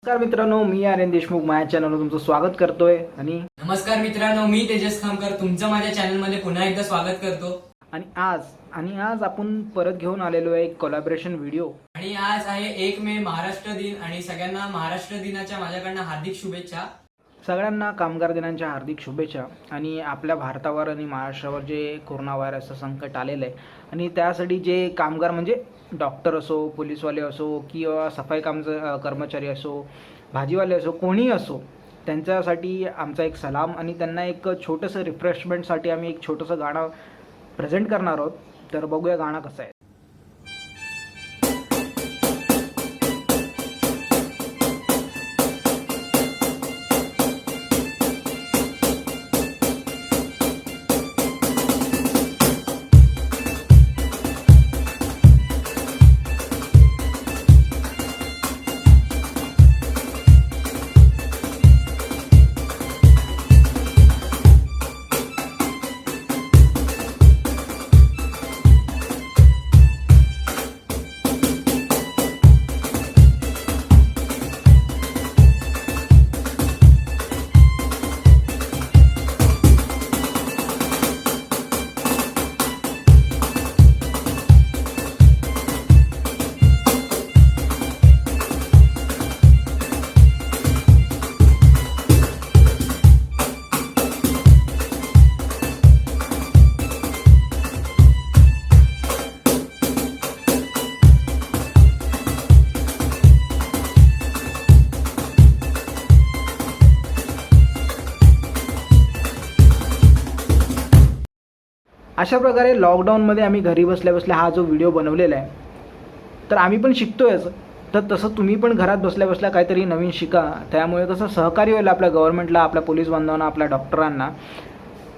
नमस्कार मित्रांनो, मी आर्यन देशमुख माझ्या चॅनलवर तुमचं स्वागत करतोय. आणि नमस्कार मित्रांनो, मी तेजस खामकर तुमचं माझ्या चॅनलमध्ये पुन्हा एकदा स्वागत करतो. आज आपण परत घेऊन आलेलो आहे एक कोलॅबोरेशन व्हिडिओ. आणि आज आहे 1 मे महाराष्ट्र दिन आणि सगळ्यांना महाराष्ट्र दिनाच्या माझ्याकडनं हार्दिक शुभेच्छा. सगळ्यांना कामगार दिनाच्या हार्दिक शुभेच्छा. आणि आपल्या भारतावर आणि महाराष्ट्रावर जे कोरोना व्हायरसचं संकट आलेलं आहे आणि त्यासाठी जे कामगार म्हणजे डॉक्टर असो, पोलीसवाले असो किंवा सफाई कर्मचारी असो, भाजीवाले असो, कोणीही असो, त्यांच्यासाठी आमचा एक सलाम. आणि त्यांना एक छोटंसं रिफ्रेशमेंटसाठी आम्ही एक छोटंसं गाणं प्रेझेंट करणार आहोत. तर बघूया गाणं कसं आहे. अशा प्रकारे लॉकडाऊनमध्ये आम्ही घरी बसल्या बसल्या हा जो व्हिडिओ बनवलेला आहे, तर आम्ही पण शिकतोयच. तर तसं तुम्ही पण घरात बसल्या बसल्या काहीतरी नवीन शिका. त्यामुळे कसं सहकार्य होईल आपल्या गव्हर्नमेंटला, आपल्या पोलीस बांधवांना, आपल्या डॉक्टरांना.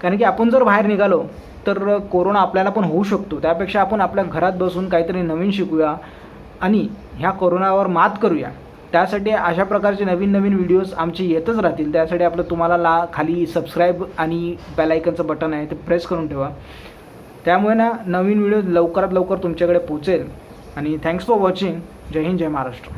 कारण की आपण जर बाहेर निघालो तर कोरोना आपल्याला पण होऊ शकतो. त्यापेक्षा आपण आपल्या घरात बसून काहीतरी नवीन शिकूया आणि ह्या कोरोनावर मात करूया. त्यासाठी अशा प्रकारचे नवीन नवीन व्हिडिओज आमचे येतच राहतील. त्यासाठी आपलं तुम्हाला खाली सबस्क्राईब आणि बेल आयकनचं बटन आहे ते प्रेस करून ठेवा. त्यामुळे नवीन व्हिडिओ लवकरात लवकर तुमच्याकडे पोहोचेल. आणि थँक्स फॉर वॉचिंग. जय हिंद, जय महाराष्ट्र.